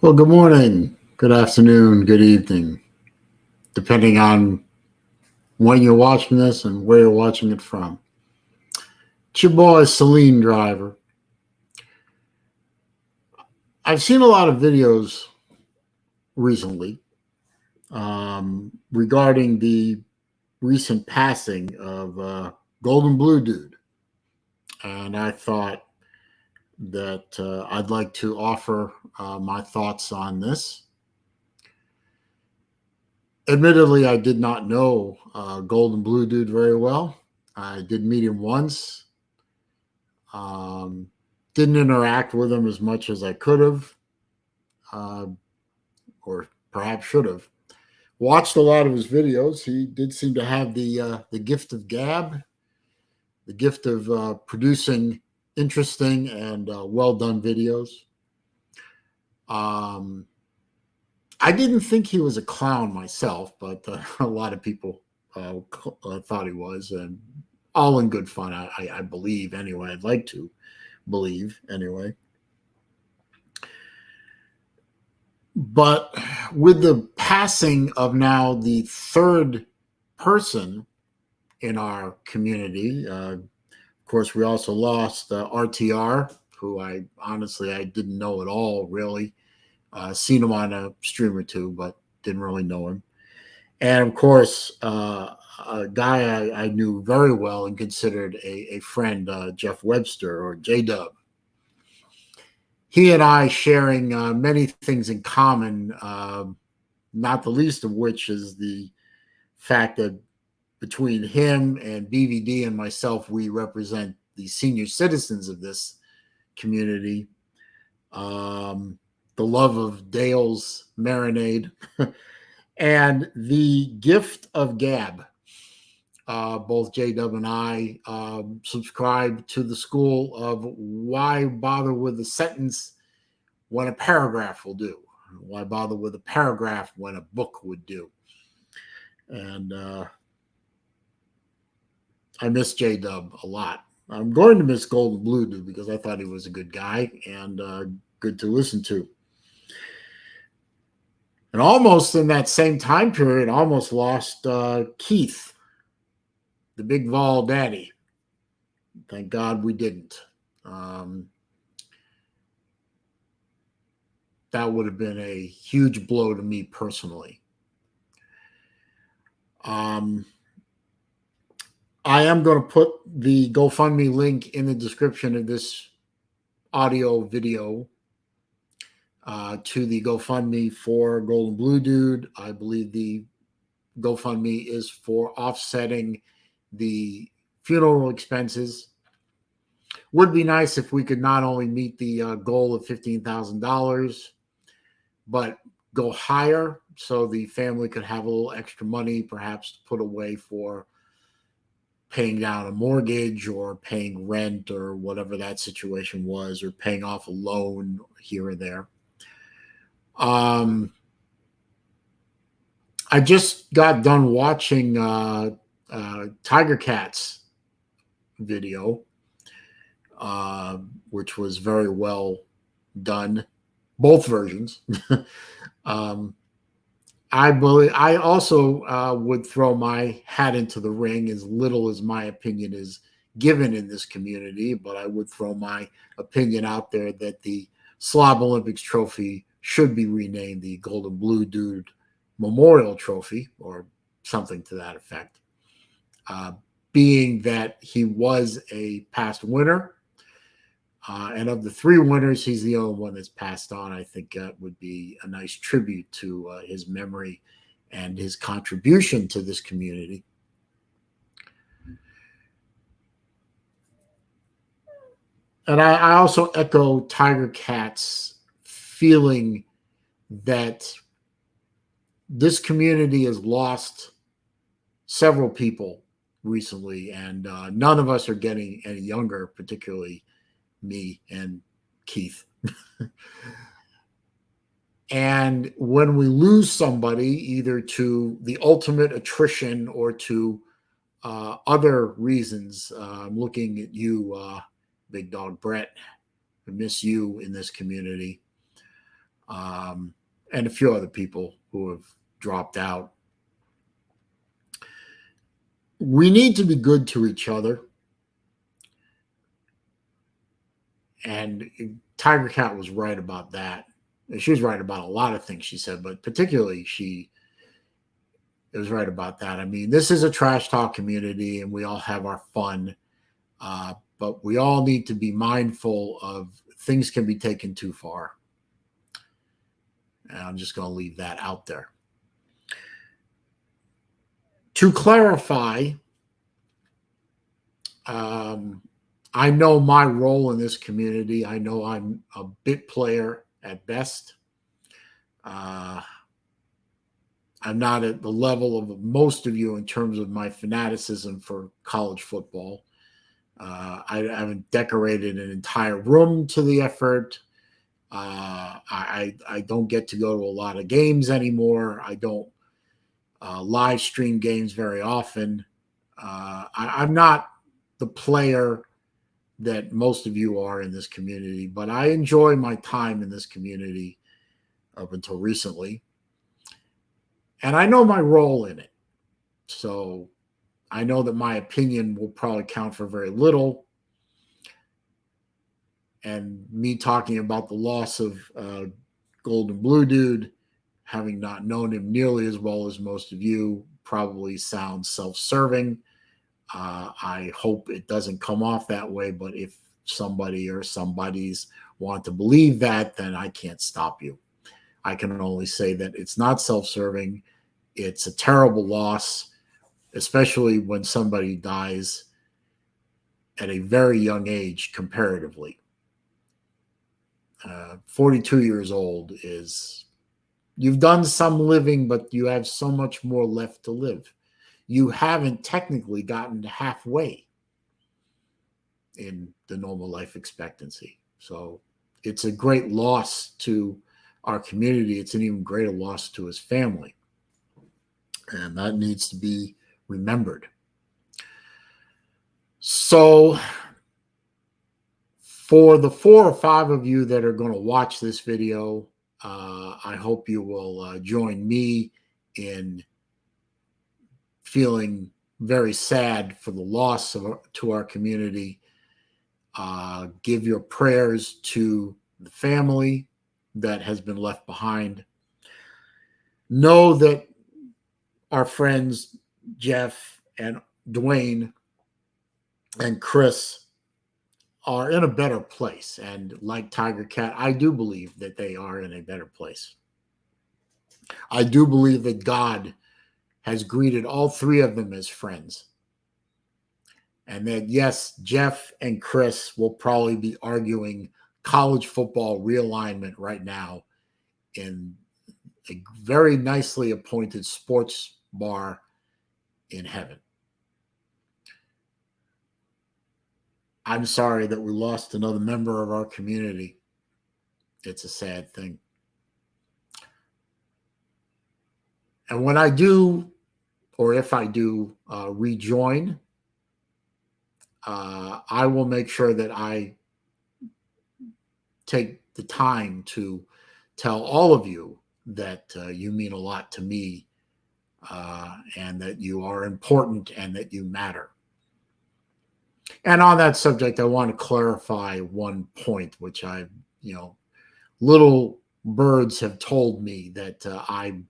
Well, good morning, good afternoon, good evening, depending on when you're watching this and where you're watching it from. It's your boy, Celine Driver. I've seen a lot of videos recently regarding the recent passing of Golden Blue Dude. And I thought that I'd like to offer my thoughts on this. Admittedly, I did not know Golden Blue Dude very well. I did meet him once. Um, didn't interact with him as much as I could have, uh, or perhaps should have. Watched a lot of his videos. He did seem to have the gift of gab, the gift of producing interesting and well done videos. Um, I didn't think he was a clown myself, but a lot of people thought he was, and all in good fun. I believe anyway. I'd like to believe anyway. But with the passing of now the third person in our community, of course, we also lost RTR, who I didn't know at all, really. Seen him on a stream or two, but didn't really know him. And of course, a guy I knew very well and considered a friend, Jeff Webster, or J Dub. He and I sharing many things in common, not the least of which is the fact that between him and BVD and myself, we represent the senior citizens of this community. The love of Dale's marinade and the gift of gab. Both J-Dub and I subscribe to the school of why bother with a sentence when a paragraph will do? Why bother with a paragraph when a book would do? And I miss J-Dub a lot. I'm going to miss Golden Blue Dude because I thought he was a good guy and good to listen to. And almost in that same time period, almost lost Keith, the big Vol Daddy. Thank God we didn't. That would have been a huge blow to me personally. I am going to put the GoFundMe link in the description of this audio video to the GoFundMe for Golden Blue Dude. I believe the GoFundMe is for offsetting the funeral expenses. Would be nice if we could not only meet the goal of $15,000, but go higher so the family could have a little extra money, perhaps to put away for paying down a mortgage or paying rent or whatever that situation was, or paying off a loan here and there. I just got done watching Tiger Cat's video, which was very well done, both versions. I also would throw my hat into the ring, as little as my opinion is given in this community, but I would throw my opinion out there that the Slob Olympics trophy should be renamed the Golden Blue Dude Memorial Trophy, or something to that effect, being that he was a past winner. And of the three winners, he's the only one that's passed on. I think that would be a nice tribute to his memory and his contribution to this community. And I also echo Tiger Cat's feeling that this community has lost several people recently, and none of us are getting any younger, particularly me and Keith. And when we lose somebody, either to the ultimate attrition or to other reasons, I'm looking at you, Big Dog Brett. I miss you in this community. and a few other people who have dropped out. We need to be good to each other. And Tiger Cat was right about that. She was right about a lot of things she said, but particularly she was right about that. I mean, this is a trash talk community, and we all have our fun, but we all need to be mindful of things can be taken too far. And I'm just going to leave that out there. To clarify, I know my role in this community. I know I'm a bit player at best. I'm not at the level of most of you in terms of my fanaticism for college football. I haven't decorated an entire room to the effort. I don't get to go to a lot of games anymore. I don't live stream games very often. I'm not the player that most of you are in this community, but I enjoy my time in this community up until recently. And I know my role in it. So I know that my opinion will probably count for very little. And me talking about the loss of Golden Blue Dude, having not known him nearly as well as most of you, probably sounds self-serving. I hope it doesn't come off that way, but if somebody or somebody's want to believe that, then I can't stop you. I can only say that it's not self-serving. It's a terrible loss, especially when somebody dies at a very young age comparatively. 42 years old is, you've done some living, but you have so much more left to live. You haven't technically gotten to halfway in the normal life expectancy. So it's a great loss to our community. It's an even greater loss to his family. And that needs to be remembered. So for the 4 or 5 of you that are going to watch this video, I hope you will join me in feeling very sad for the loss to our community. Give your prayers to the family that has been left behind. Know that our friends Jeff and Dwayne and Chris are in a better place. And like Tiger Cat, I do believe that they are in a better place. I do believe that God has greeted all 3 of them as friends. And that, yes, Jeff and Chris will probably be arguing college football realignment right now in a very nicely appointed sports bar in heaven. I'm sorry that we lost another member of our community. It's a sad thing. And when I do, or if I do rejoin, I will make sure that I take the time to tell all of you that you mean a lot to me, and that you are important and that you matter. And on that subject, I want to clarify one point, which little birds have told me that I'm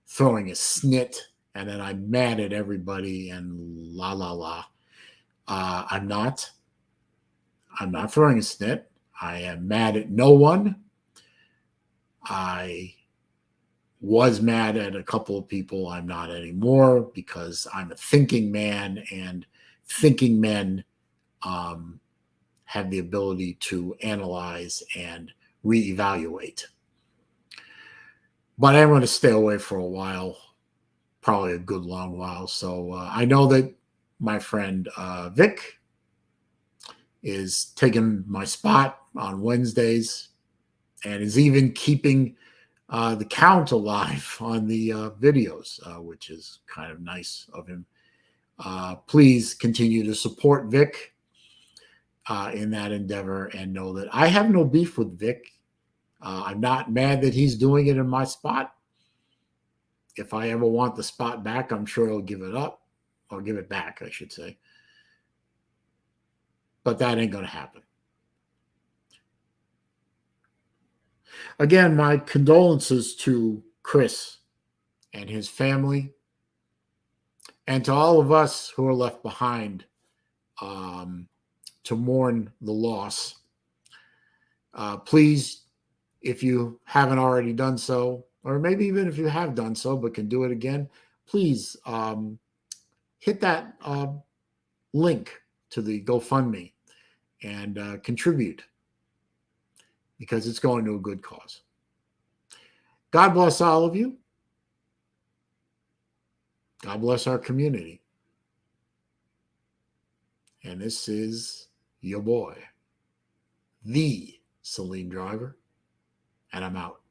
throwing a snit and then I'm mad at everybody and la, la, la. I'm not throwing a snit. I am mad at no one. I was mad at a couple of people. I'm not anymore because I'm a thinking man, and thinking men have the ability to analyze and reevaluate. But I'm going to stay away for a while, probably a good long while. So I know that my friend Vic is taking my spot on Wednesdays and is even keeping the count alive on the videos, which is kind of nice of him. Please continue to support Vic in that endeavor, and know that I have no beef with Vic. I'm not mad that he's doing it in my spot. If I ever want the spot back, I'm sure he'll give it up, or give it back, I should say. But that ain't going to happen. Again, my condolences to Chris and his family, and to all of us who are left behind to mourn the loss. Please, if you haven't already done so, or maybe even if you have done so but can do it again, please hit that link to the GoFundMe and contribute, because it's going to a good cause. God bless all of you. God bless our community. And this is your boy, the Saline Driver, and I'm out.